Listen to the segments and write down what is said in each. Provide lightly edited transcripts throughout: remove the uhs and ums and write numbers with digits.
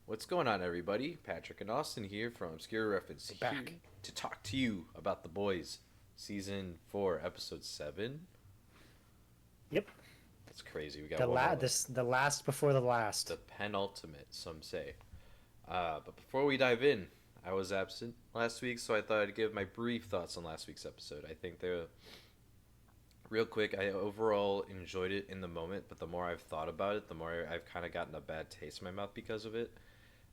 What's going on, everybody? Patrick and Austin here from Obscure Reference, We're here back. to talk to you about The Boys, Season 4, Episode 7. Yep. That's crazy. We got one more left. The last before the The last. penultimate, some say. But before we dive in, I was absent last week, so I thought I'd give my brief thoughts on last week's episode. I think they're real quick. I overall enjoyed it in the moment, but the more I've thought about it, the more I've kind of gotten a bad taste in my mouth because of it.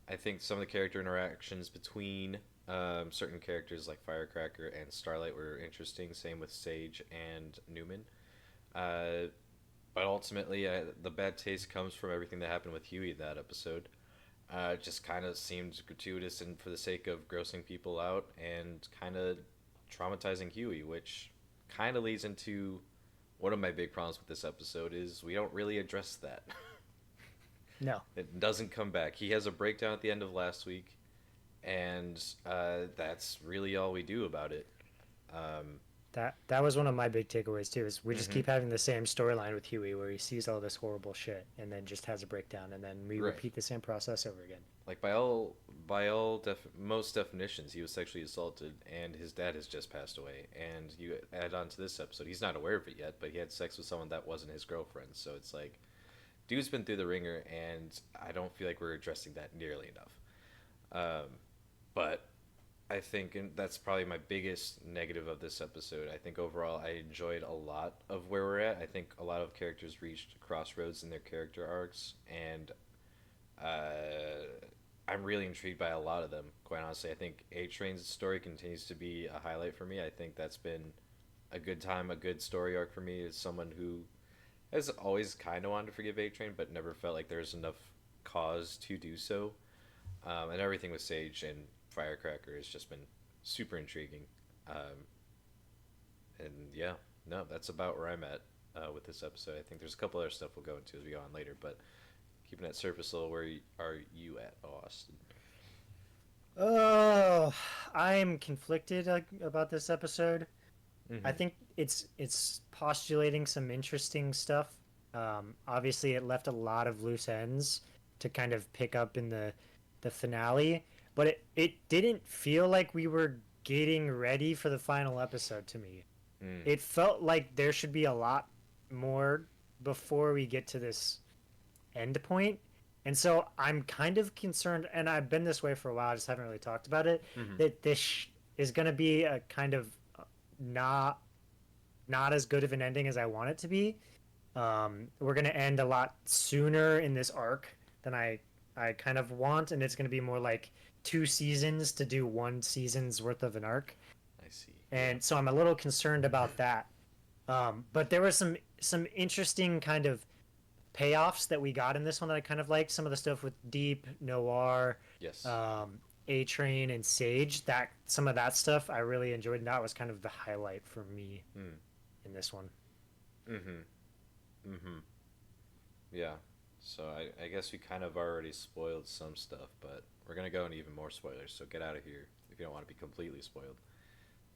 I think some of the character interactions between certain characters like Firecracker and Starlight were interesting. Same with Sage and Newman. Uh, but ultimately, the bad taste comes from everything that happened with Huey that episode. It just kind of seemed gratuitous and for the sake of grossing people out and kind of traumatizing Huey, which kind of leads into one of my big problems with this episode is we don't really address that. No. It doesn't come back. He has a breakdown at the end of last week, and that's really all we do about it. Um, That was one of my big takeaways too. Is we just hmm keep having the same storyline with Huey, where he sees all this horrible shit and then just has a breakdown, and then we Right. repeat the same process over again. Like most definitions, he was sexually assaulted, and his dad has just passed away. And you add on to this episode, he's not aware of it yet, but he had sex with someone that wasn't his girlfriend. So it's like, dude's been through the ringer, and I don't feel like we're addressing that nearly enough. Um, but I think and that's probably my biggest negative of this episode. I think overall I enjoyed a lot of where we're at. I think a lot of characters reached crossroads in their character arcs, and uh, I'm really intrigued by a lot of them. Quite honestly, I think A Train's story continues to be a highlight for me. I think that's been a good time, a good story arc for me. As someone who has always kind of wanted to forgive A Train, but never felt like there's enough cause to do so. And everything with Sage and Firecracker has just been super intriguing. Um, and yeah, no, that's about where I'm at with this episode. I think there's a couple other stuff we'll go into as we go on later, but keeping that surface level, where are you at, Austin? Oh, I'm conflicted about this episode. I Mm-hmm. think it's postulating some interesting stuff. Obviously, it left a lot of loose ends to kind of pick up in the finale, but it didn't feel like we were getting ready for the final episode to me. Mm. It felt like there should be a lot more before we get to this end point. And so I'm kind of concerned, and I've been this way for a while, I just haven't really talked about it, Mm-hmm. that this is going to be a kind of not not as good of an ending as I want it to be. We're going to end a lot sooner in this arc than I kind of want, and it's going to be more like 2 seasons to do 1 season's worth of an arc. I see. Yeah. And so I'm a little concerned about that. But there was some interesting kind of payoffs that we got in this one that I kind of liked. Some of the stuff with Deep, Noir, Yes. um, A Train, and Sage. That some of that stuff I really enjoyed, and that was kind of the highlight for me Mm. in this one. Mm-hmm. Mm-hmm. Yeah. So I guess we kind of already spoiled some stuff, but we're gonna go into even more spoilers. So get out of here if you don't want to be completely spoiled.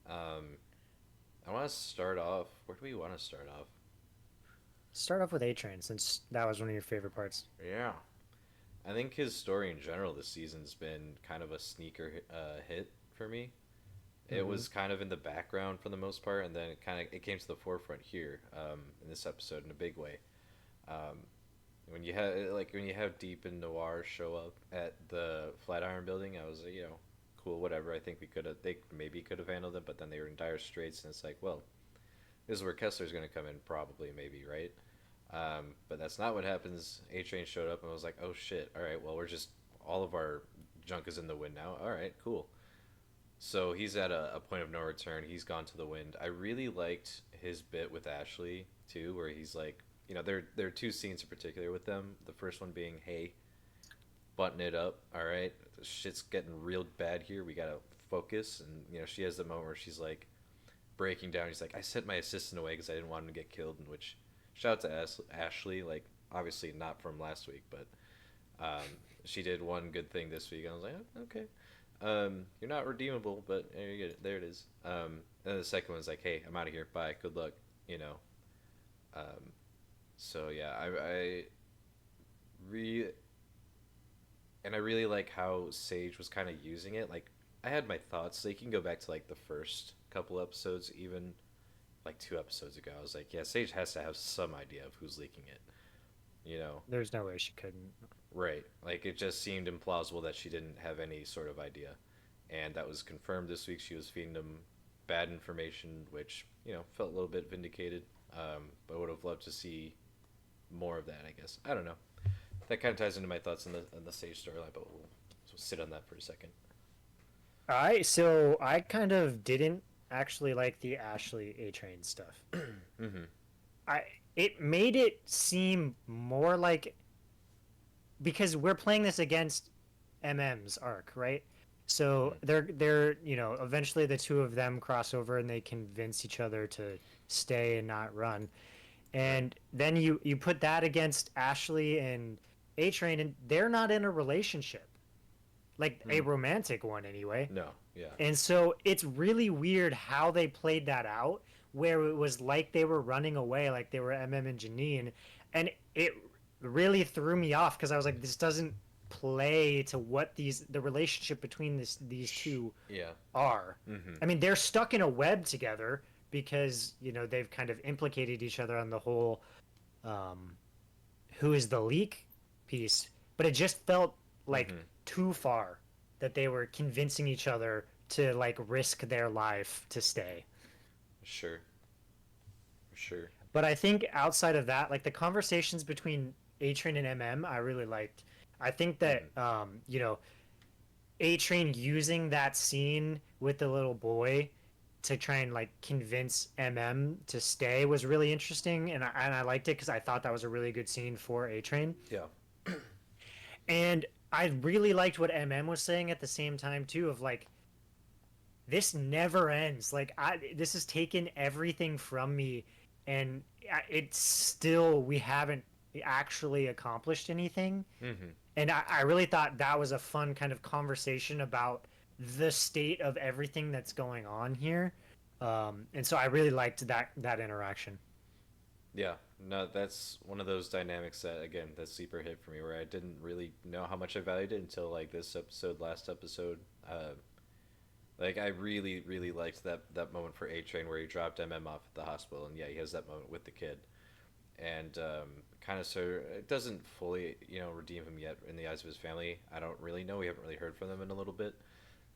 Um, I want to start off. Where do we want to start off? Start off with A Train since that was one of your favorite parts. Yeah. I think his story in general this season's been kind of a sneaker hit for me. It Mm-hmm. was kind of in the background for the most part, and then it came to the forefront here in this episode in a big way. Um, when you have Deep and Noir show up at the Flatiron Building, I was like, cool, whatever. I think they maybe could have handled it, but then they were in dire straits, and it's like, well, this is where Kessler's going to come in, probably, maybe, right? But that's not what happens. A Train showed up and was like, oh shit, all right, well, all of our junk is in the wind now. All right, cool. So he's at a point of no return. He's gone to the wind. I really liked his bit with Ashley, too, where he's like, there are two scenes in particular with them. The first one being, hey, button it up, all right? Shit's getting real bad here. We gotta focus. And, she has the moment where she's like, breaking down. He's like, I sent my assistant away because I didn't want him to get killed. In which, shout out to Ashley. Like, obviously not from last week, but she did one good thing this week. I was like, oh, okay. You're not redeemable, but there it is. And the second one's like, hey, I'm out of here. Bye. Good luck. You know. Um, so yeah, I re and I really like how Sage was kind of using it. Like, I had my thoughts. So you can go back to like the first couple episodes, even like 2 episodes ago. I was like, yeah, Sage has to have some idea of who's leaking it. You know, There's no way she couldn't. right? Like it just seemed implausible that she didn't have any sort of idea, and that was confirmed this week. She was feeding them bad information, which felt a little bit vindicated. But would have loved to see more of that. I guess I don't know. That kind of ties into my thoughts on the Sage storyline, but we'll sit on that for a second. I kind of didn't actually like the Ashley A Train stuff. Mm-hmm. I it made it seem more like, because we're playing this against MM's arc, right? So Mm-hmm. they're eventually the two of them cross over and they convince each other to stay and not run. Right. And then you put that against Ashley and A Train, and they're not in a relationship, like a Hmm. romantic one anyway. No. Yeah. And so it's really weird how they played that out, where it was like they were running away, like they were MM and Janine, and it really threw me off because I was like, this doesn't play to what the relationship between these two Yeah. are. Mm-hmm. I mean, they're stuck in a web together because they've kind of implicated each other on the whole um, who is the leak piece, but it just felt like Mm-hmm. too far that they were convincing each other to like risk their life to stay. Sure. Sure. But I think outside of that, like the conversations between A Train and MM, I really liked. I think Mm-hmm. that A Train using that scene with the little boy to try and like convince MM to stay was really interesting, and I liked it because I thought that was a really good scene for A Train. Yeah. And I really liked what MM was saying at the same time too, of like, this never ends. Like this has taken everything from me, and it's still, we haven't actually accomplished anything. Mm-hmm. And I really thought that was a fun kind of conversation about the state of everything that's going on here. And so I really liked that interaction. Yeah, no, that's one of those dynamics that again that sleeper hit for me where I didn't really know how much I valued it until like this episode, last episode. Like I really, really liked that moment for A Train where he dropped MM off at the hospital, and yeah, he has that moment with the kid, and kind of so it doesn't fully redeem him yet in the eyes of his family. I don't really know. We haven't really heard from them in a little bit,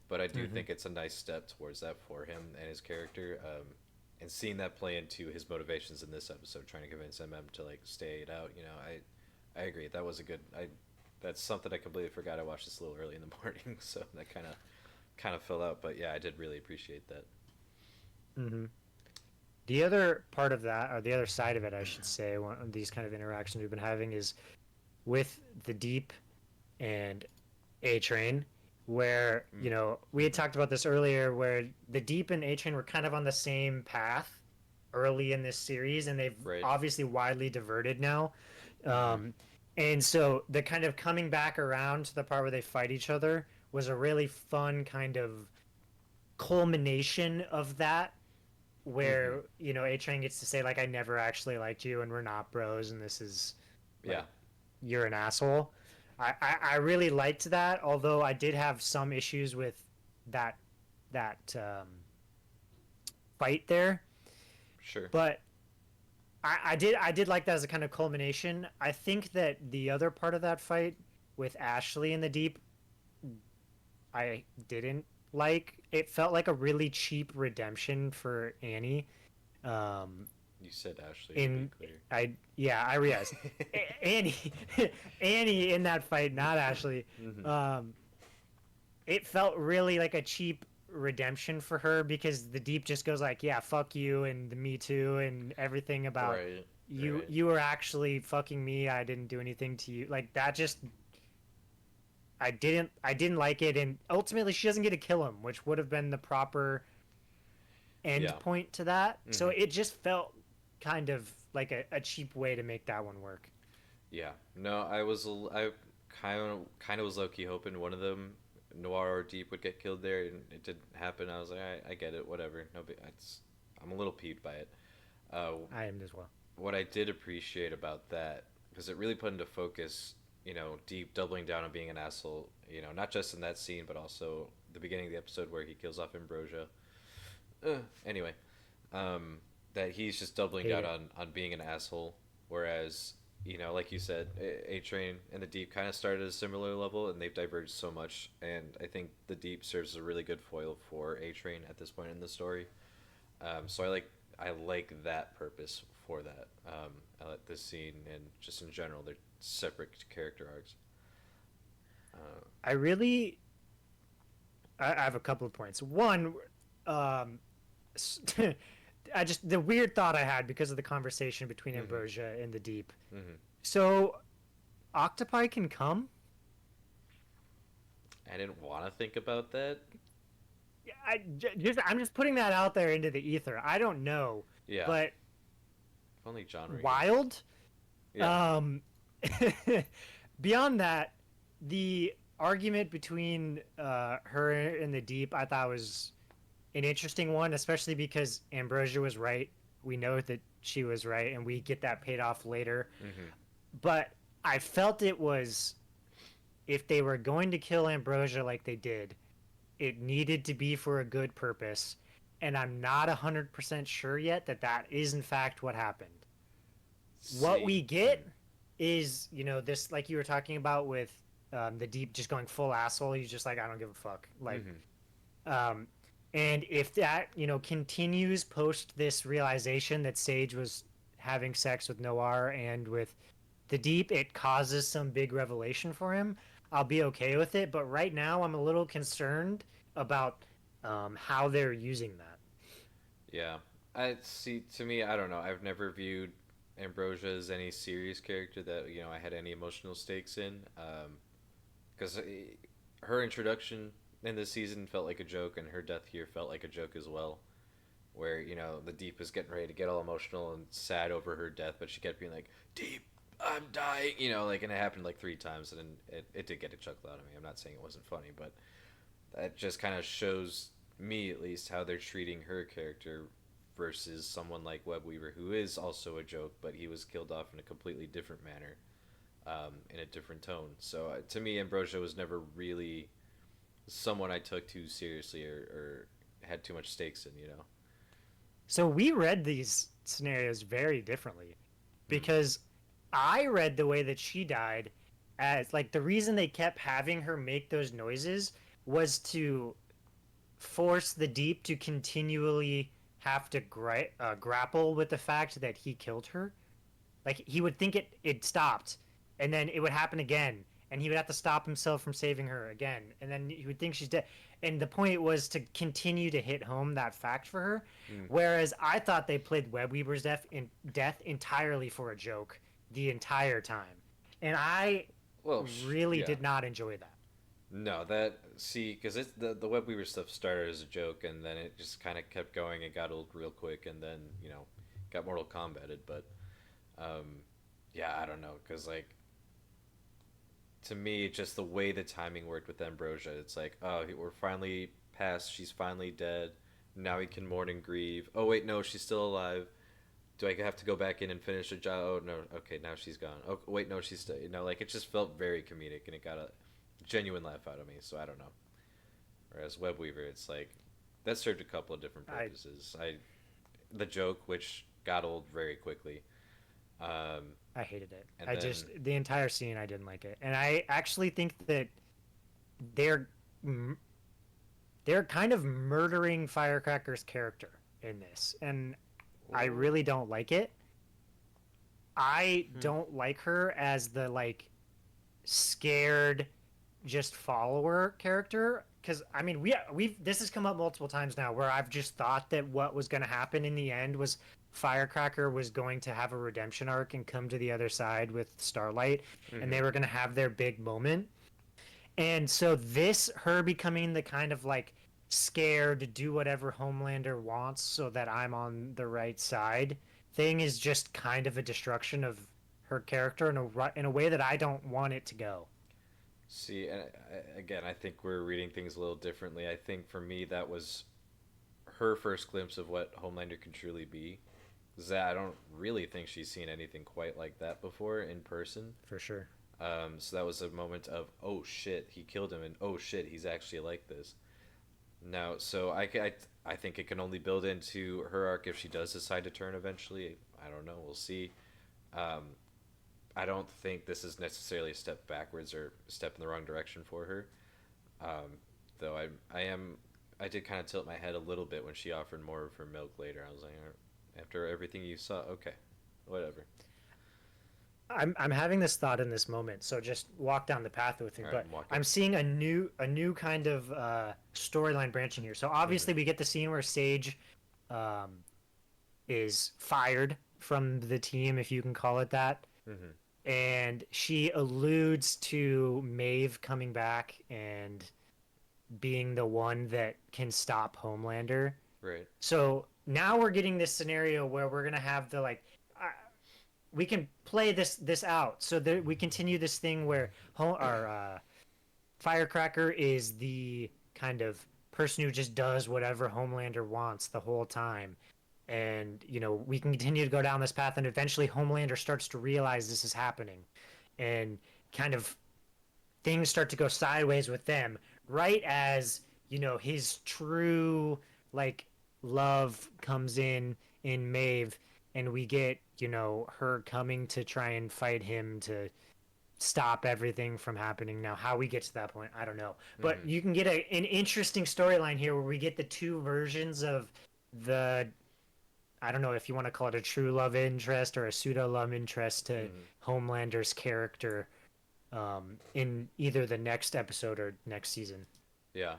but I do Mm-hmm. think it's a nice step towards that for him and his character. And seeing that play into his motivations in this episode, trying to convince MM to like stay it out. I agree. That was a good. That's something I completely forgot. I watched this a little early in the morning, so that kind of fell out. But yeah, I did really appreciate that. Mm-hmm. The other part of that, or the other side of it, I should say, one of these kind of interactions we've been having is with the Deep and A Train, where Mm, we had talked about this earlier, where the Deep and A Train were kind of on the same path early in this series, and they've right. obviously widely diverted now. Mm-hmm. Um, and so the kind of coming back around to the part where they fight each other was a really fun kind of culmination of that, Mm-hmm. where A Train gets to say like, I never actually liked you, and we're not bros, and this is Yeah. like, you're an asshole. I really liked that, although I did have some issues with that that fight there. Sure. But I did like that as a kind of culmination. I think that the other part of that fight with Ashley in the Deep, I didn't like. It felt like a really cheap redemption for Annie. Um, You said Ashley to be in clear. I yeah, I realized Annie Annie in that fight, not Ashley. Mm-hmm. Um, it felt really like a cheap redemption for her, because the Deep just goes like, yeah, fuck you and the Me Too and everything about Right. you. Right. You were actually fucking me. I didn't do anything to you. Like that just, I didn't like it, and ultimately she doesn't get to kill him, which would have been the proper end Yeah. point to that. So Mm-hmm. it just felt kind of like a cheap way to make that one work. Yeah. No, I kind of was low key hoping one of them, Noir or Deep, would get killed there, and it didn't happen. I was like, I get it, whatever. No, I'm a little peeved by it. Uh, I am as well. what I did appreciate about that, because it really put into focus Deep doubling down on being an asshole. Not just in that scene, but also the beginning of the episode where he kills off Ambrosia. Anyway, um, that he's just doubling Hate down it. on being an asshole, whereas like you said, A Train and the Deep kind of started at a similar level, and they've diverged so much. And I think the Deep serves as a really good foil for A Train at this point in the story. So I like that purpose for that. I like this scene and just in general, they're separate character arcs. Uh, I really, I have a couple of points. One, um, I just the weird thought I had because of the conversation between mhm, Ambrosia and the Deep. mhm. So octopi can come. I didn't want to think about that. I'm just putting that out there into the ether. I don't know, Yeah, but if only John were here. wild. Yeah. Um, beyond that, the argument between her and the Deep, I thought was an interesting one, especially because Ambrosia was right. We know that she was right, and we get that paid off later. Mhm. But I felt it was if they were going to kill Ambrosia like they did, it needed to be for a good purpose. And I'm not 100% sure yet that that is, in fact, what happened. What See. we Mm. get is, this, like you were talking about with the Deep just going full asshole. He's just like, I don't give a fuck. Like, Mhm. um, and if that, continues post this realization that Sage was having sex with Noir and with the Deep, it causes some big revelation for him. I'll be okay with it. But right now, I'm a little concerned about how they're using that. Yeah. I see. To me, I don't know. I've never viewed Ambrosia as any serious character that I had any emotional stakes in. Because her introduction in this season felt like a joke, and her death here felt like a joke as well. Where the Deep is getting ready to get all emotional and sad over her death, but she kept being like, "Deep, I'm dying," and it happened like 3 times, and it did get a chuckle out of me. I'm not saying it wasn't funny, but that just kind of shows me at least how they're treating her character versus someone like Web Weaver, who is also a joke, but he was killed off in a completely different manner, in a different tone. So to me, Ambrosia was never really someone I took too seriously or had too much stakes in. So we read these scenarios very differently Hmm. because I read the way that she died as like the reason they kept having her make those noises was to force the Deep to continually have to grapple with the fact that he killed her. Like he would think it stopped, and then it would happen again, and he would have to stop himself from saving her again, and then he would think she's dead. And the point was to continue to hit home that fact for her. Hmm. Whereas I thought they played Web Weaver's death entirely for a joke the entire time, and I Well, really yeah. did not enjoy that. No, that see, because it's the Web Weaver stuff started as a joke, and then it just kind of kept going. It got old real quick, and then got Mortal Kombated. But um, yeah, I don't know, because like to me, just the way the timing worked with Ambrosia, it's like, oh, we're finally past. She's finally dead. Now we can mourn and grieve. Oh wait, no, she's still alive. Do I have to go back in and finish the job? Oh no, okay, now she's gone. Oh wait, no, she's still. Like it just felt very comedic, and it got a genuine laugh out of me. So I don't know. Whereas Web Weaver, it's like that served a couple of different I purposes. The joke, which got old very quickly, um, I hated it. and I then just the entire scene I didn't like it, and I actually think that they're they're kind of murdering Firecracker's character in this, and I oh, really don't like it. I hmm, don't like her as the like scared just follower character because I mean we've this has come up multiple times now where I've just thought that what was going to happen in the end was Firecracker was going to have a redemption arc and come to the other side with Starlight, and mm-hmm. they were going to have their big moment. And so this her becoming the kind of like scared to do whatever Homelander wants so that I'm on the right side thing is just kind of a destruction of her character in a way that I don't want it to go. See, and again, I think we're reading things a little differently. I think for me, that was her first glimpse of what Homelander can truly be. 'Cause I don't really think she's seen anything quite like that before in person. For sure. So that was a moment of, oh shit, he killed him, and oh shit, he's actually like this. Now, so I think it can only build into her arc if she does decide to turn eventually. I don't know. We'll see. Um, I don't think this is necessarily a step backwards or a step in the wrong direction for her. Um, though I did kind of tilt my head a little bit when she offered more of her milk later. I was like, after everything you saw, okay, whatever. I'm having this thought in this moment, so just walk down the path with me. All right, But I'm walking. I'm seeing a new kind of storyline branching here. So Mm-hmm. obviously we get the scene where Sage um, is fired from the team, if you can call it that, Mm-hmm. and she alludes to Maeve coming back and being the one that can stop Homelander. Right. So now we're getting this scenario where we're gonna have the like we can play this out. So that we continue this thing where our Firecracker is the kind of person who just does whatever Homelander wants the whole time. And, we can continue to go down this path, and eventually Homelander starts to realize this is happening. And kind of things start to go sideways with them, right as, his true, like, love comes in Maeve, and we get, her coming to try and fight him to stop everything from happening. Now, how we get to that point, I don't know. But Mm-hmm. you can get an interesting storyline here where we get the two versions of the, I don't know if you want to call it a true love interest or a pseudo love interest to Mm-hmm. Homelander's character in either the next episode or next season. Yeah.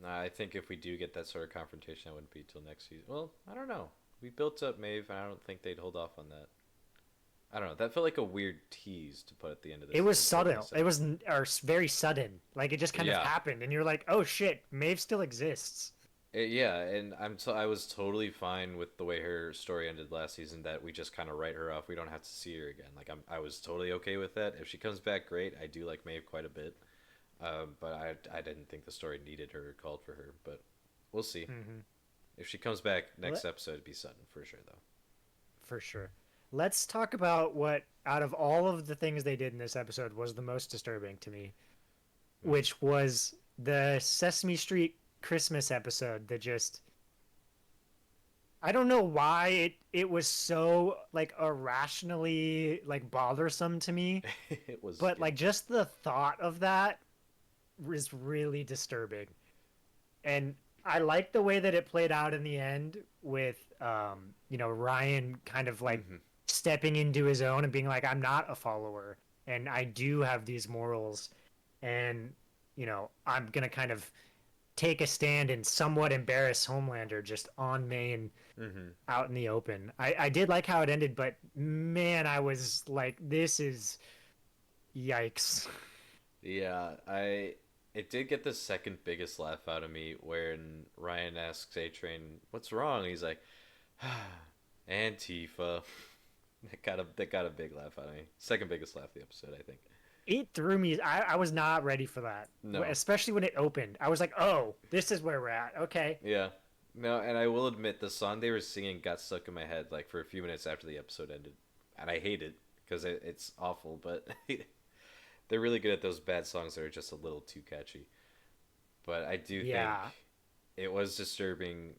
Nah, I think if we do get that sort of confrontation, that wouldn't be till next season. Well, I don't know. We built up Maeve, and I don't think they'd hold off on that. I don't know. That felt like a weird tease to put at the end of It this was before subtle. this It was episode. or very sudden. Like it just kind of Yeah, happened, and you're like, "Oh shit, Maeve still exists." yeah, and I was totally fine with the way her story ended last season. That we just kind of write her off. We don't have to see her again. Like I was totally okay with that. If she comes back, great. I do like Maeve quite a bit, but I didn't think the story needed her or called for her. But we'll see. Mm-hmm. If she comes back next Let, episode, it'd be sudden for sure, though. for sure. Let's talk about what, out of all of the things they did in this episode, was the most disturbing to me, Mm. which was the Sesame Street Christmas episode that just I don't know why it was so like irrationally like bothersome to me, It was, but yeah. like just the thought of that is really disturbing. And I like the way that it played out in the end with Ryan kind of like Mm-hmm. stepping into his own and being like, I'm not a follower and I do have these morals, and I'm gonna kind of take a stand and somewhat embarrass Homelander just on main Mm-hmm. out in the open. I did like how it ended, but man, I was like, this is yikes. Yeah, it did get the second biggest laugh out of me when Ryan asks A Train, "What's wrong?" He's like, "Antifa." That got a big laugh out of me. Second biggest laugh of the episode, I think. It threw me. I was not ready for that, No, especially when it opened. I was like, oh, this is where we're at. Okay. yeah, no, and I will admit the song they were singing got stuck in my head like for a few minutes after the episode ended, and I hate it because it's awful. But they're really good at those bad songs that are just a little too catchy. But I do think Yeah. it was disturbing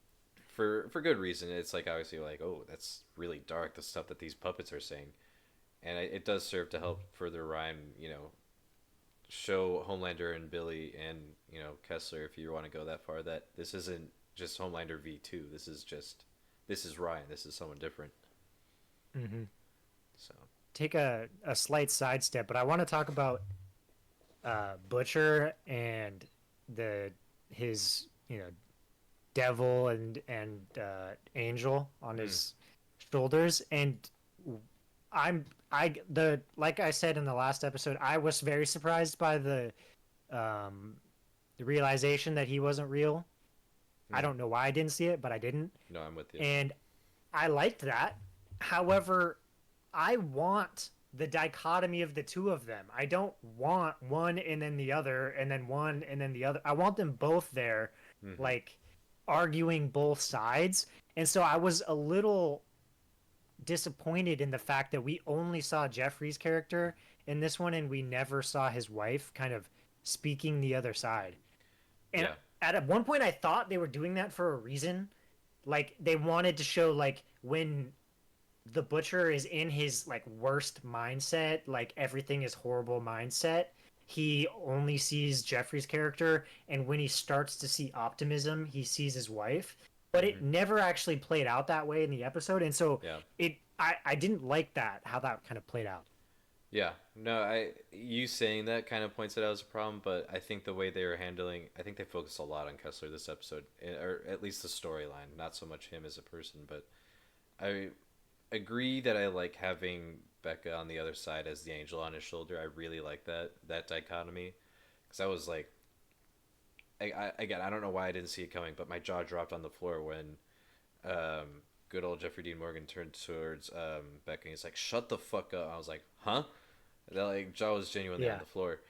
for good reason. It's like obviously like, oh, that's really dark, the stuff that these puppets are saying, and it does serve to help further Ryan, show Homelander and Billy and Kessler, if you want to go that far, that this isn't just Homelander v2. This is Ryan. This is someone different. Mm-hmm. So Take a slight sidestep, but I want to talk about Butcher and the his devil and angel on mm, his shoulders, and the like I said in the last episode, I was very surprised by um the realization that he wasn't real. I mm, don't know why I didn't see it, but I didn't, no, I'm with you. and I liked that. However, I want the dichotomy of the two of them. I don't want one and then the other and then one and then the other. I want them both there, Mm-hmm. like arguing both sides. And so I was a little disappointed in the fact that we only saw Jeffrey's character in this one, and we never saw his wife kind of speaking the other side. And Yeah. at one point, I thought they were doing that for a reason. Like they wanted to show like when the butcher is in his like worst mindset, like everything is horrible mindset. He only sees Jeffrey's character, and when he starts to see optimism, he sees his wife. But it Hmm. never actually played out that way in the episode, and so Yeah. I didn't like that how that kind of played out. Yeah. No, you saying that kind of points it out as a problem, but I think the way they were handling, I think they focused a lot on Kessler this episode, or at least the storyline, not so much him as a person, but I agree that I like having Becca on the other side as the angel on his shoulder. I really like that dichotomy because I was like, again, I don't know why I didn't see it coming, but my jaw dropped on the floor when good old Jeffrey Dean Morgan turned towards Becca and he's like, "Shut the fuck up." I was like, "Huh?" That like jaw was genuinely on Yeah, the floor.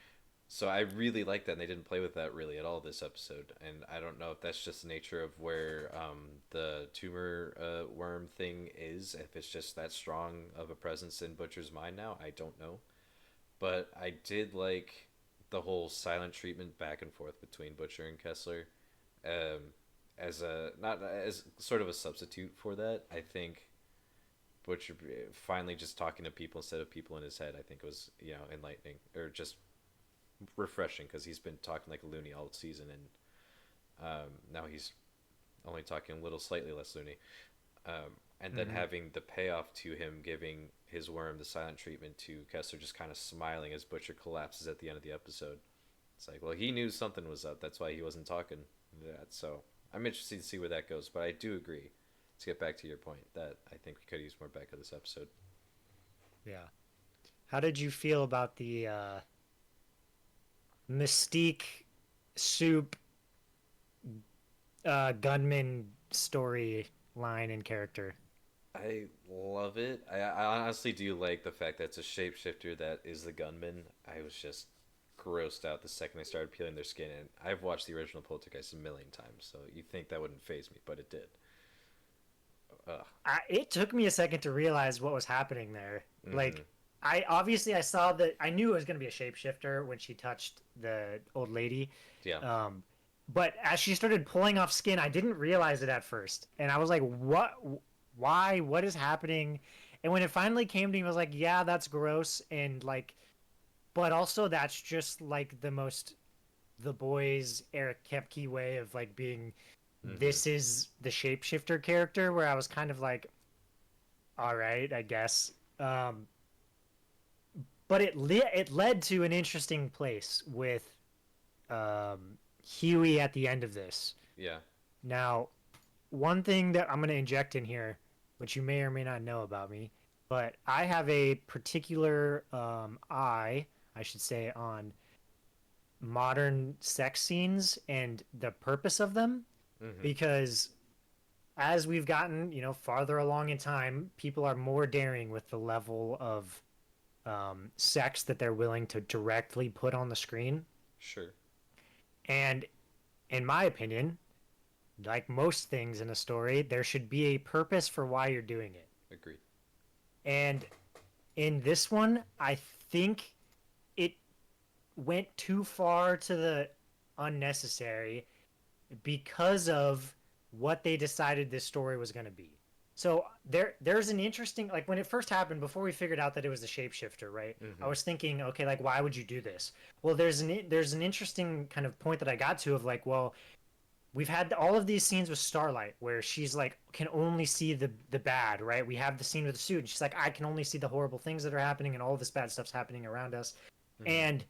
So I really like that, and they didn't play with that really at all this episode. And I don't know if that's just the nature of where the tumor worm thing is. If it's just that strong of a presence in Butcher's mind now, I don't know. But I did like the whole silent treatment back and forth between Butcher and Kessler, um, as a not as sort of a substitute for that. I think Butcher finally just talking to people instead of people in his head. I think was enlightening or just refreshing because he's been talking like a loony all season, and now he's only talking a little slightly less loony. And then mm-hmm. having the payoff to him giving his worm the silent treatment to Kessler just kind of smiling as Butcher collapses at the end of the episode. It's like, well, he knew something was up. That's why he wasn't talking. That. So I'm interested to see where that goes. But I do agree. Let's get back to your point that I think we could use more Becca this episode. Yeah. How did you feel about the Mystique soup gunman story line and character? I love it. I honestly do like the fact that it's a shapeshifter that is the gunman. I was just grossed out the second I started peeling their skin, and I've watched the original Poltergeist a million times, so you think that wouldn't phase me, but it did. Ugh. It took me a second to realize what was happening there. Mm-hmm. Like, I saw that I knew it was going to be a shapeshifter when she touched the old lady. Yeah. Um, but as she started pulling off skin, I didn't realize it at first, and I was like, "What? Why? What is happening?" And when it finally came to me, I was like, "Yeah, that's gross," and like, but also that's just like the boys Eric Kepke way of like being. Mm-hmm. This is the shapeshifter character where I was kind of like, all right, I guess. Um, but it led to an interesting place with Huey at the end of this. Yeah. Now, one thing that I'm going to inject in here, which you may or may not know about me, but I have a particular I should say, on modern sex scenes and the purpose of them, Mm-hmm. because as we've gotten, farther along in time, people are more daring with the level of sex that they're willing to directly put on the screen. Sure. And in my opinion, like most things in a story, there should be a purpose for why you're doing it. Agreed. And in this one, I think it went too far to the unnecessary because of what they decided this story was going to be. So there's an interesting, like when it first happened, before we figured out that it was a shapeshifter, right? I Mm-hmm. was thinking, okay, like why would you do this? Well, there's an interesting kind of point that I got to of like, well, we've had all of these scenes with Starlight where she's like can only see the bad, right? We have the scene with the suit, and she's like, I can only see the horrible things that are happening, and all this bad stuff's happening around us. Mm-hmm. And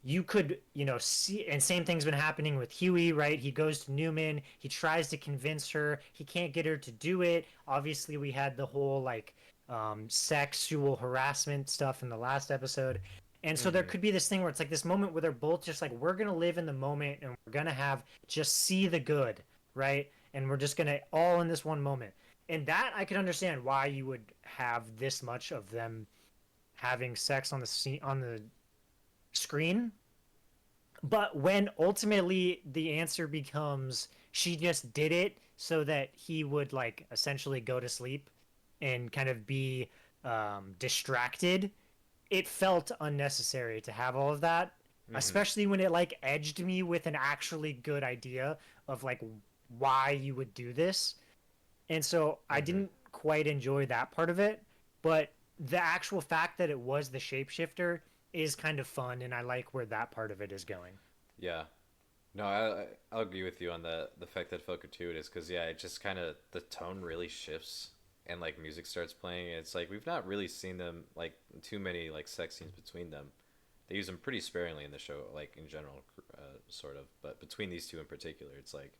you could, see, and same thing's been happening with Huey, right? He goes to Newman, he tries to convince her, he can't get her to do it. Obviously, we had the whole like sexual harassment stuff in the last episode. And so there Mm-hmm. could be this thing where it's like this moment where they're both just like, we're going to live in the moment and we're going to have just see the good, right? And we're just going to all in this one moment. And that I could understand why you would have this much of them having sex on the screen. But when ultimately the answer becomes she just did it so that he would like essentially go to sleep and kind of be distracted, it felt unnecessary to have all of that, Mm-hmm. especially when it like edged me with an actually good idea of like why you would do this. And so I Mm-hmm. didn't quite enjoy that part of it, but the actual fact that it was the shapeshifter is kind of fun, and I like where that part of it is going. Yeah. No, I'll agree with you on the fact that it felt gratuitous because yeah, it just kind of the tone really shifts and like music starts playing. And it's like we've not really seen them like too many like sex scenes between them. They use them pretty sparingly in the show, like in general, sort of. But between these two in particular, it's like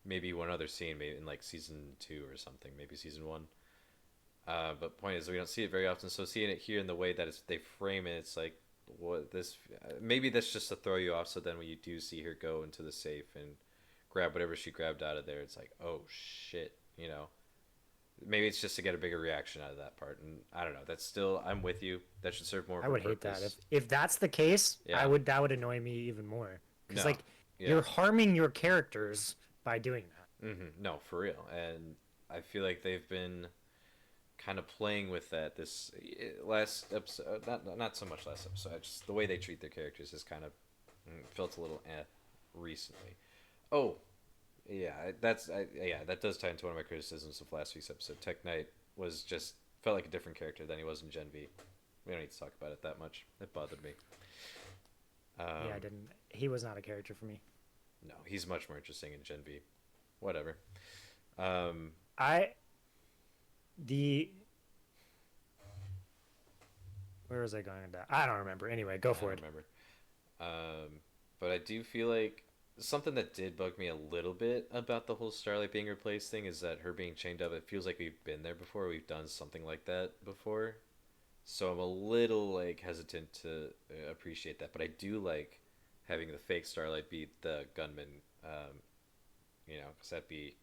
maybe one other scene, maybe in like season 2 or something, maybe season 1. But point is, we don't see it very often. So seeing it here in the way that they frame it, it's like what this. Maybe that's just to throw you off. So then when you do see her go into the safe and grab whatever she grabbed out of there, it's like, oh shit, you know. Maybe it's just to get a bigger reaction out of that part, and I don't know. That's still, I'm with you. That should serve more of I a would hate that. purpose. If that's the case, I Yeah. would that would annoy me even more cuz No. like Yeah. you're harming your characters by doing that. No, for real. And I feel like they've been kind of playing with that this last episode. Not so much last episode. Just the way they treat their characters has kind of felt a little recently. Oh, yeah, yeah, that does tie into one of my criticisms of last week's episode. Tech Knight was just felt like a different character than he was in Gen V. We don't need to talk about it that much. It bothered me. Yeah, I Um, didn't he was not a character for me. no, he's much more interesting in Gen V. Whatever. Um, I the where was I going with that? I don't remember. Anyway, go I for don't it. remember. But I do feel like something that did bug me a little bit about the whole Starlight being replaced thing is that her being chained up. It feels like we've been there before. We've done something like that before. So I'm a little like hesitant to appreciate that. But I do like having the fake Starlight be the gunman. Because that'd be,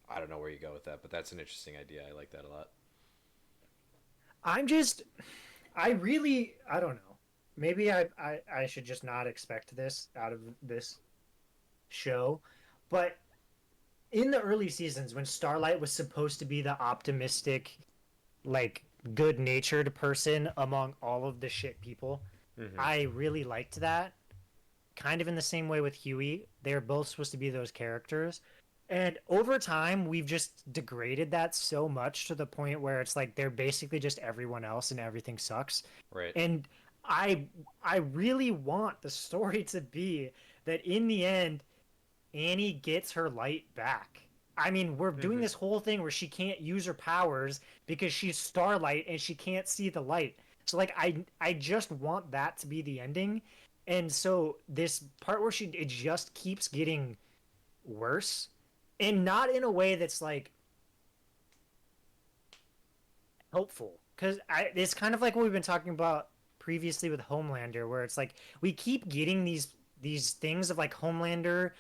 I don't know where you go with that, but that's an interesting idea. I like that a lot. I'm just I don't know. Maybe I should just not expect this out of this show. But in the early seasons when Starlight was supposed to be the optimistic, like good natured person among all of the shit people, Mm-hmm. I really liked that. Kind of in the same way with Huey. They're both supposed to be those characters. And over time, we've just degraded that so much to the point where it's like they're basically just everyone else and everything sucks. Right. And I I really want the story to be that in the end Annie gets her light back. I mean, we're doing Mm-hmm. this whole thing where she can't use her powers because she's Starlight and she can't see the light. So like I just want that to be the ending. And so this part where she it just keeps getting worse and not in a way that's like helpful cuz it's kind of like what we've been talking about previously with Homelander where it's like we keep getting these things of like Homelander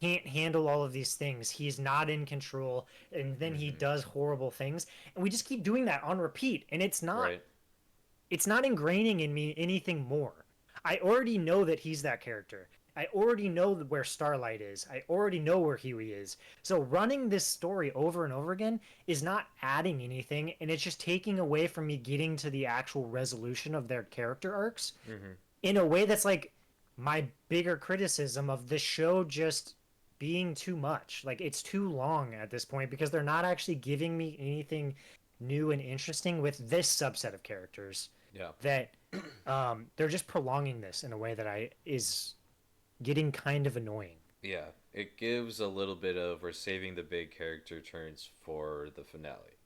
can't handle all of these things. He's not in control and then he Mm-hmm. does horrible things and we just keep doing that on repeat and Right. it's not ingraining in me anything more. I already know that he's that character. I already know where Starlight is. I already know where Huey is. So running this story over and over again is not adding anything and it's just taking away from me getting to the actual resolution of their character arcs Mm-hmm. in a way that's like my bigger criticism of this show just being too much. Like it's too long at this point because they're not actually giving me anything new and interesting with this subset of characters Yeah. that they're just prolonging this in a way that I is getting kind of annoying. Yeah. It gives a little bit of we're saving the big character turns for the finale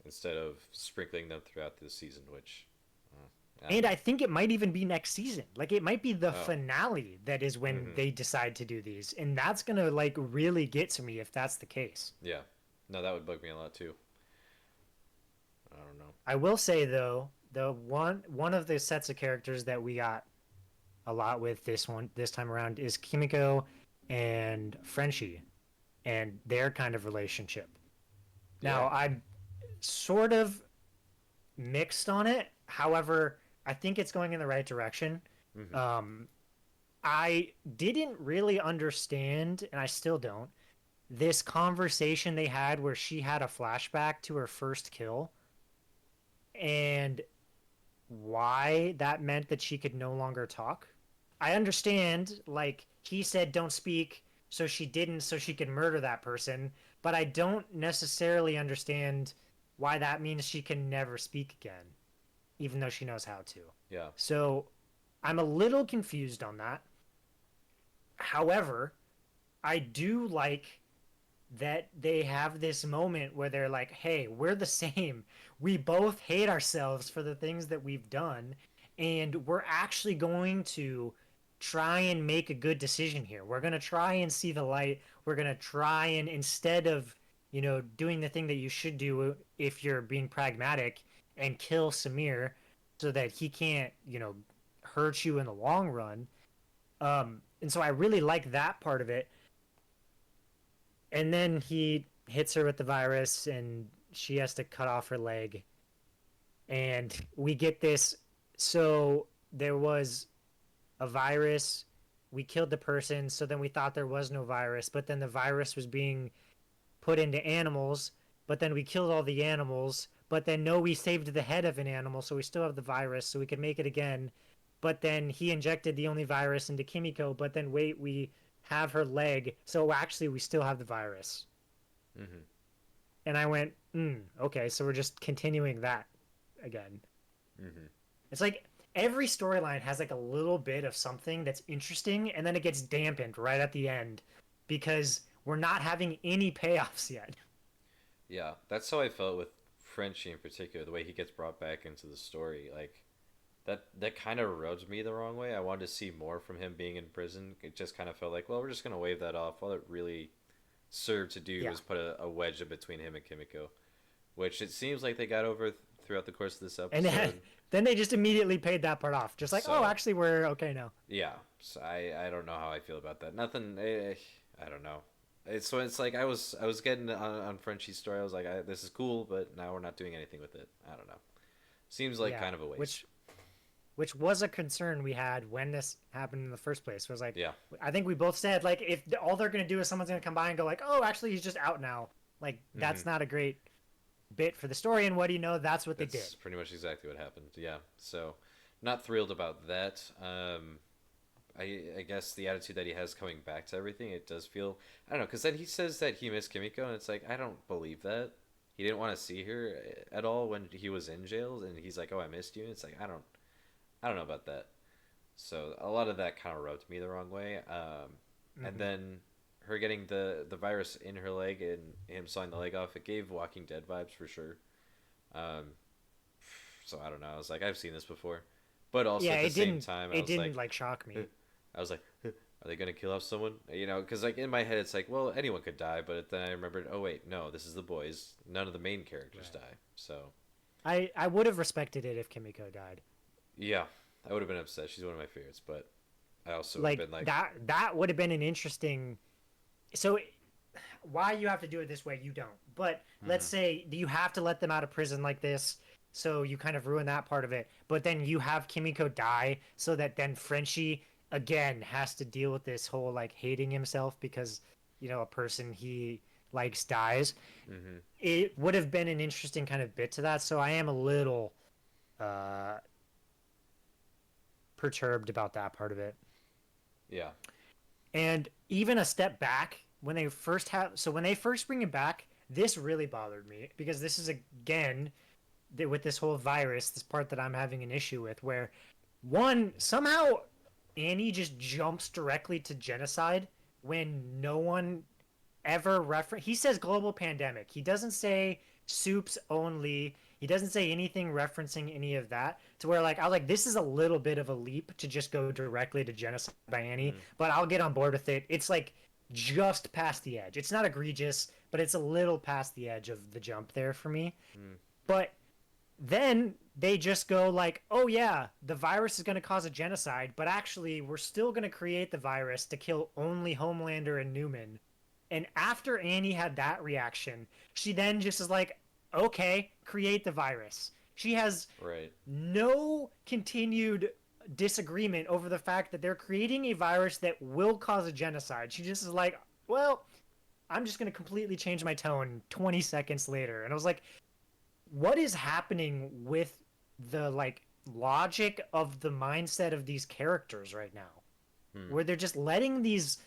instead of sprinkling them throughout the season, which I don't And know. I think it might even be next season. Like it might be the Oh. finale that is when Mm-hmm. they decide to do these. And that's going to like really get to me if that's the case. Yeah. No, that would bug me a lot too. I don't know. I will say though, the one of the sets of characters that we got a lot with this time around is Kimiko and Frenchie and their kind of relationship. Yeah. Now I'm sort of mixed on it. However, I think it's going in the right direction. Mm-hmm. Um, I didn't really understand, and I still don't, this conversation they had where she had a flashback to her first kill, and why that meant that she could no longer talk. I understand, like, he said don't speak, so she didn't, so she could murder that person, but I don't necessarily understand why that means she can never speak again, even though she knows how to. Yeah. So I'm a little confused on that. However, I do like that they have this moment where they're like, hey, we're the same. We both hate ourselves for the things that we've done. And we're actually going to try and make a good decision here. We're going to try and see the light. We're going to try and, instead of, doing the thing that you should do if you're being pragmatic and kill Samir so that he can't, hurt you in the long run. And so I really like that part of it. And then he hits her with the virus and she has to cut off her leg. And we get this. So there was a virus. We killed the person. So then we thought there was no virus. But then the virus was being put into animals. But then we killed all the animals. But then no, we saved the head of an animal. So we still have the virus. So we could make it again. But then he injected the only virus into Kimiko. But then wait, we have her leg. So actually, we still have the virus. Mm-hmm. And I went, okay, so we're just continuing that again. Mm-hmm. It's like every storyline has like a little bit of something that's interesting, and then it gets dampened right at the end because we're not having any payoffs yet. Yeah, that's how I felt with Frenchie in particular. The way he gets brought back into the story, like that kind of rubbed me the wrong way. I wanted to see more from him being in prison. It just kind of felt like, well, we're just gonna wave that off. All it really served to do Yeah. was put a wedge in between him and Kimiko, which it seems like they got over throughout the course of this And then, episode. then they just immediately paid that part off. Just like, oh, So actually, we're okay now. yeah, so I don't know how I feel about that. Nothing. I don't know. It's like I was getting on Frenchie's story. I was like, this is cool, but now we're not doing anything with it. I don't know. Seems like Yeah. kind of a waste. Which was a concern we had when this happened in the first place. Was like, Yeah. I think we both said like, if all they're gonna do is someone's gonna come by and go like, oh, actually he's just out now. Like Mm-hmm. that's not a great bit for the story. And what do you know? That's what they That's did. pretty much exactly what happened. Yeah. So, not thrilled about that. I guess the attitude that he has coming back to everything, it does feel, I don't know, because then he says that he missed Kimiko, and it's like, I don't believe that. He didn't want to see her at all when he was in jail, and he's like, oh, I missed you. And it's like, I don't know about that. So a lot of that kind of rubbed me the wrong way. And Hmm. then her getting the virus in her leg and him sawing the leg off, it gave Walking Dead vibes for sure. Um, so I don't know. I was like, I've seen this before, but also Yeah, at the same time, I it was didn't like, like shock me. I was like, are they gonna kill off someone? You know, because like in my head, it's like, well, anyone could die, but then I remembered, oh wait, no, this is the boys. None of the main characters Right. die. So I would have respected it if Kimiko died. yeah, I would have been upset. She's one of my favorites, but I also would have Like been like, that would have been an interesting. So why you have to do it this way, you don't. But let's hmm say you have to let them out of prison like this, so you kind of ruin that part of it. But then you have Kimiko die, so that then Frenchie again has to deal with this whole like hating himself because a person he likes dies. hmm It would have been an interesting kind of bit to that. So I am a little uh, perturbed about that part of it. yeah, And even a step back, when they first bring it back, this really bothered me because this is again with this whole virus, this part that I'm having an issue with, where one somehow Annie just jumps directly to genocide when no one ever reference. He says global pandemic. He doesn't say soups only. He doesn't say anything referencing any of that. To where like I was like, this is a little bit of a leap to just go directly to genocide by Annie, mm, but I'll get on board with it. It's like just past the edge. It's not egregious, but it's a little past the edge of the jump there for me. mm, But then they just go like, oh yeah, the virus is going to cause a genocide, but actually we're still going to create the virus to kill only Homelander and Newman. And after Annie had that reaction, she then just is like, okay, create the virus. She has right, no continued disagreement over the fact that they're creating a virus that will cause a genocide. She just is like, well, I'm just going to completely change my tone 20 seconds later. And I was like, what is happening with the like logic of the mindset of these characters right now, Hmm. where they're just letting these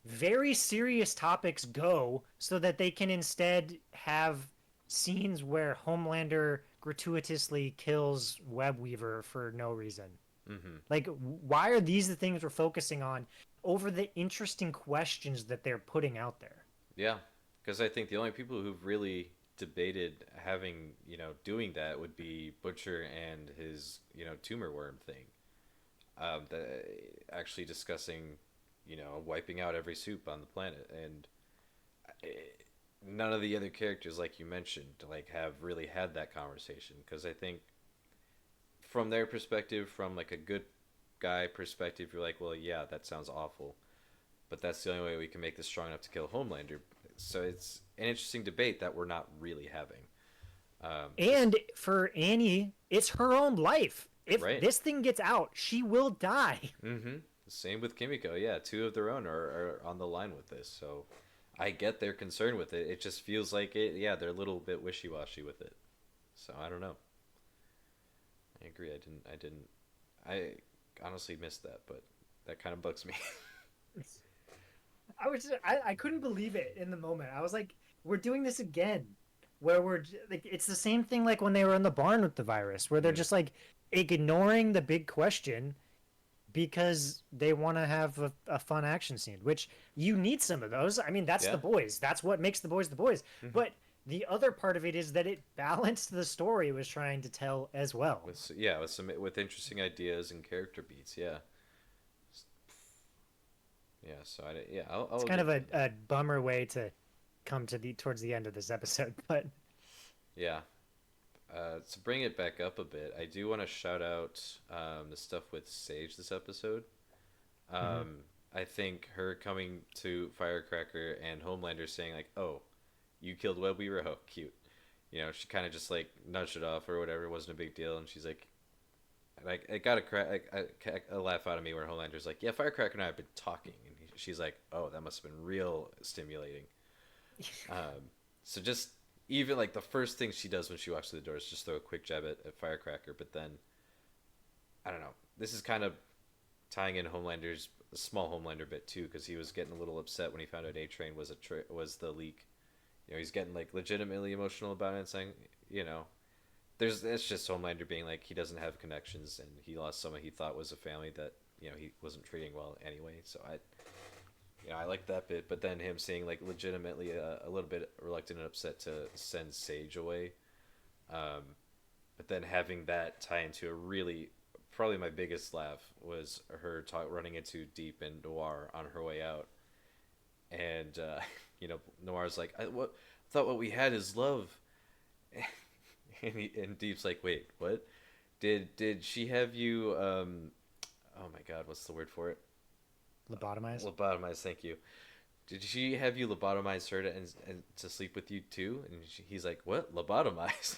very serious topics go so that they can instead have scenes where Homelander gratuitously kills Webweaver for no reason. Mm-hmm. Like, why are these the things we're focusing on over the interesting questions that they're putting out there? Yeah, because I think the only people who've really debated having, doing that would be Butcher and his, tumor worm thing. Actually discussing, wiping out every soup on the planet, and eh, none of the other characters, like you mentioned, like have really had that conversation. Because I think from their perspective, from like a good guy perspective, you're like, well, yeah, that sounds awful, but that's the only way we can make this strong enough to kill Homelander. So it's an interesting debate that we're not really having. Just And for Annie, it's her own life. If right. this thing gets out, she will die. Mm-hmm. Same with Kimiko. Yeah, two of their own are on the line with this. So I get their concern with it. It just feels like it. Yeah, they're a little bit wishy washy with it. So I don't know. I agree. I didn't. I honestly missed that, but that kind of bugs me. I couldn't believe it in the moment. I was like, we're doing this again, where like it's the same thing like when they were in the barn with the virus, where they're Mm, just like ignoring the big question because they want to have a fun action scene, which you need some of those. I mean, that's the yeah. boys. That's what makes the boys the boys. Mm-hmm. But the other part of it is that it balanced the story it was trying to tell as well. With interesting ideas and character beats. Yeah. Yeah. So I'll It's kind agree of with you on that. a bummer way to come to the towards the end of this episode, but Yeah. To bring it back up a bit, I do want to shout out the stuff with Sage this episode. mm-hmm. Um, I think her coming to Firecracker and Homelander saying like, "Oh, you killed Webweaver. Oh, cute." She kind of just like nudged it off or whatever. It wasn't a big deal, and she's like, it got a laugh out of me where Homelander's like, "Yeah, Firecracker and I have been talking," and she's like, "Oh, that must have been real stimulating." So just even like the first thing she does when she walks through the door is just throw a quick jab at Firecracker, but then I don't know. This is kind of tying in Homelander's small Homelander bit too, because he was getting a little upset when he found out A Train was the leak. He's getting like legitimately emotional about it and saying, you know, it's just Homelander being like he doesn't have connections and he lost someone he thought was a family that he wasn't treating well anyway. So I like that bit, but then him seeing like legitimately a little bit reluctant and upset to send Sage away, um, but then having that tie into a really probably my biggest laugh was her running into Deep and Noir on her way out, and Noir's like, thought what we had is love, and Deep's like, wait, what? Did she have you? Oh my God, what's the word for it? Lobotomized. Lobotomized. Thank you. Did she have you lobotomize her and to sleep with you too? And he's like, what? Lobotomize?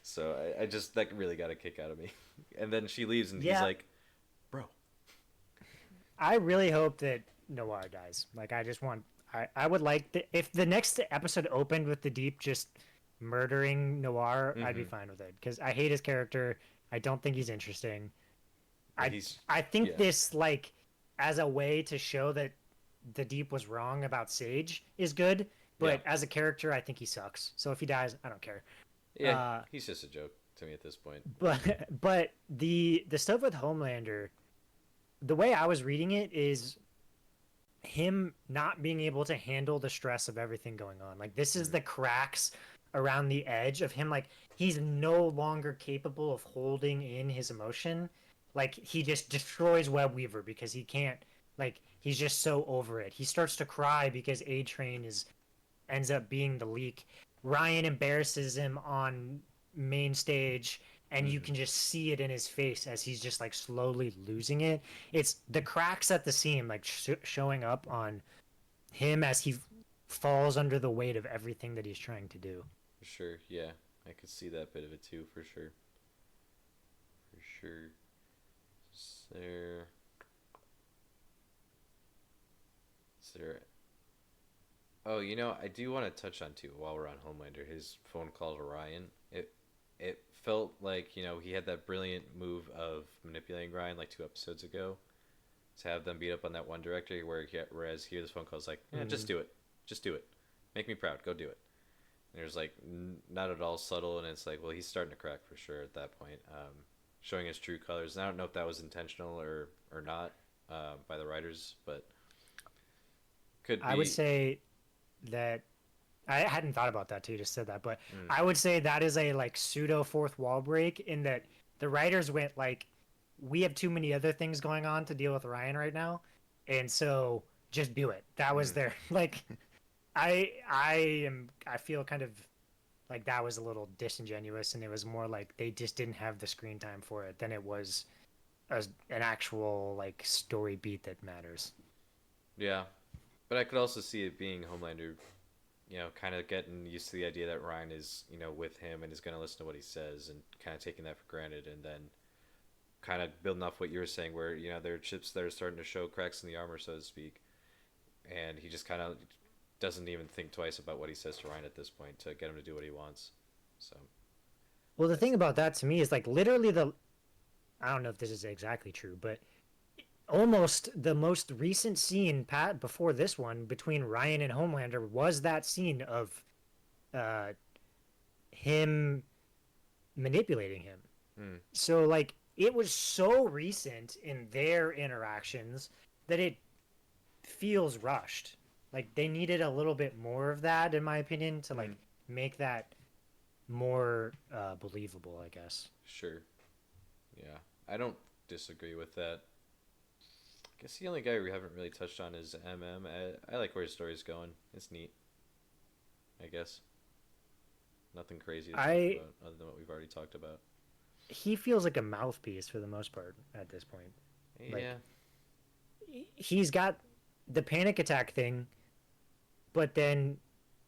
So I just that really got a kick out of me. And then she leaves and he's Yeah, like, bro. I really hope that Noir dies. Like, I just want. I would like if the next episode opened with the Deep just murdering Noir, I'd be Mm-hmm. fine with it because I hate his character. I don't think he's interesting. I He's I think yeah. this like as a way to show that the Deep was wrong about Sage is good, Yeah. but as a character, I think he sucks. So if he dies, I don't care. Yeah. Uh, He's just a joke to me at this point. but the stuff with Homelander, the way I was reading it is him not being able to handle the stress of everything going on. Like this is Mm, the cracks around the edge of him like he's no longer capable of holding in his emotion. Like he just destroys Webweaver because he can't like he's just so over it. He starts to cry because A Train is ends up being the leak. Ryan embarrasses him on main stage and you mm-hmm. can just see it in his face as he's just like slowly losing it. It's the cracks at the seam like showing up on him as he falls under the weight of everything that he's trying to do. For sure. Yeah. I could see that bit of it too. For sure. For sure. Is there? Oh, I do want to touch on too while we're on Homelander. His phone call to Ryan. it felt like he had that brilliant move of manipulating Ryan like 2 episodes ago to have them beat up on that one director. Whereas here, this phone call is like, yeah, just Mm. do it, just do it, make me proud, go do it. And there's like not at all subtle, and it's like, well, he's starting to crack for sure at that point, showing his true colors. And I don't know if that was intentional or not by the writers, but could I would be. say that I hadn't thought about that too. You just said that, but Mm, I would say that is a like pseudo fourth wall break in that the writers went like, we have too many other things going on to deal with Ryan right now, and so just do it. That was mm, their like. I feel kind of like that was a little disingenuous, and it was more like they just didn't have the screen time for it than it was an actual like story beat that matters. yeah, but I could also see it being Homelander, kind of getting used to the idea that Ryan is, with him and is going to listen to what he says and kind of taking that for granted, and then kind of building off what you were saying, where there are chips that are starting to show cracks in the armor, so to speak, and he just kind of doesn't even think twice about what he says to Ryan at this point to get him to do what he wants. So Well, the thing that's about that to me is like literally the I don't know if this is exactly true, but almost the most recent scene pat before this one between Ryan and Homelander was that scene of uh him manipulating him. mm, So like it was so recent in their interactions that it feels rushed. Like they needed a little bit more of that in my opinion to mm, like make that more believable, I guess. sure, yeah, I don't disagree with that. I guess the only guy we haven't really touched on is MM. I like where his story's going. It's neat. I guess nothing crazy to talk I about other than what we've already talked about. He feels like a mouthpiece for the most part at this point. Like Yeah. he's got the panic attack thing, but then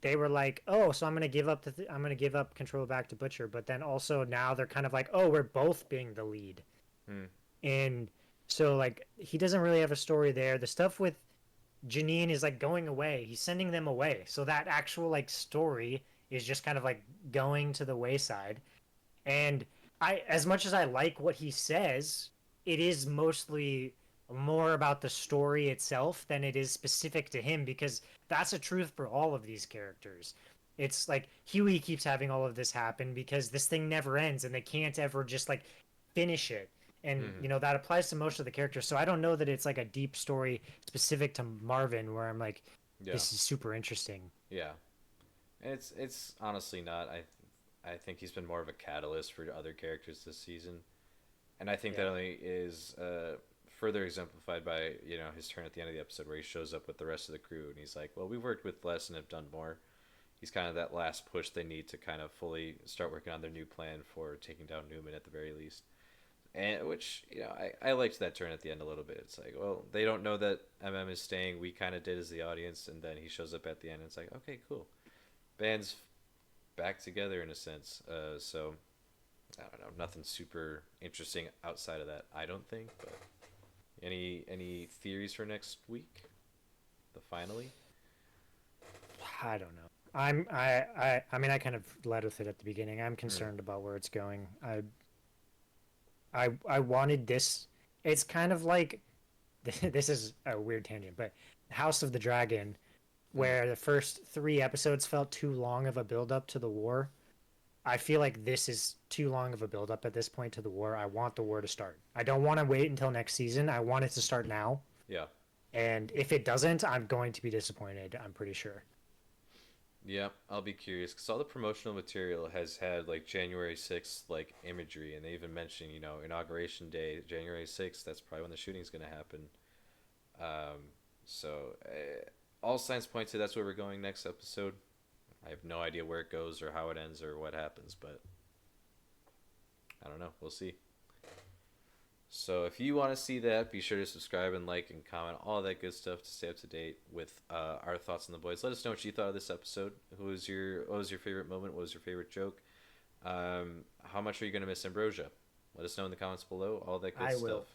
they were like, "Oh, so I'm gonna give up control back to Butcher." But then also now they're kind of like, "Oh, we're both being the lead," Hmm. and so like he doesn't really have a story there. The stuff with Janine is like going away. He's sending them away. So that actual like story is just kind of like going to the wayside. And as much as I like what he says, it is mostly more about the story itself than it is specific to him because that's a truth for all of these characters. It's like Huey keeps having all of this happen because this thing never ends and they can't ever just like finish it. And Hmm. that applies to most of the characters. So I don't know that it's like a deep story specific to Marvin where I'm like, Yeah. this is super interesting. Yeah. It's honestly not. I think he's been more of a catalyst for other characters this season, and I think that Yeah. only is further exemplified by his turn at the end of the episode where he shows up with the rest of the crew and he's like, "Well, we've worked with less and have done more." He's kind of that last push they need to kind of fully start working on their new plan for taking down Newman at the very least. And which I liked that turn at the end a little bit. It's like, well, they don't know that MM is staying. We kind of did as the audience, and then he shows up at the end. And it's like, okay, cool. Band's back together in a sense. So I don't know, nothing super interesting outside of that. I don't think. But any theories for next week? The finale. I don't know. I mean I kind of led with it at the beginning. I'm Hmm. concerned about where it's going. I wanted this. It's kind of like this is a weird tangent, but House of the Dragon, Hmm. where the first 3 episodes felt too long of a build up to the war. I feel like this is too long of a build up at this point to the war. I want the war to start. I don't want to wait until next season. I want it to start now. Yeah. And if it doesn't, I'm going to be disappointed. I'm pretty sure. Yeah, I'll be curious because all the promotional material has had like January 6th like imagery, and they even mentioned inauguration day, January 6th. That's probably when the shooting's gonna happen. Um, so all signs point to that's where we're going next episode. I have no idea where it goes or how it ends or what happens, but I don't know. We'll see. So if you want to see that, be sure to subscribe and like and comment all that good stuff to stay up to date with our thoughts on the boys. Let us know what you thought of this episode. What was your favorite moment? What was your favorite joke? How much are you gonna miss Ambrosia? Let us know in the comments below. All that good I stuff. will.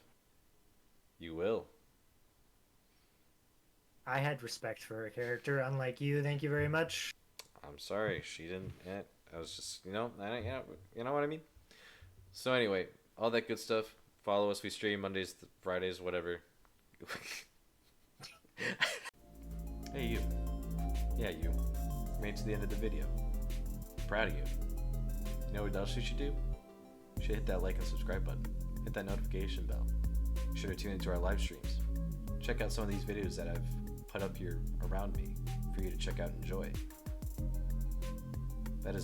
You will. I had respect for her character, unlike you. Thank you very much. I'm sorry, she didn't. I was just, you know what I mean. So anyway, all that good stuff. Follow us. We stream Mondays, Fridays, whatever. Hey you. Yeah, you. Made it to the end of the video. Proud of you. You know what else you should do? You should hit that like and subscribe button. Hit that notification bell. Be sure to tune into our live streams. Check out some of these videos that I've put up here around me for you to check out and enjoy. That is all.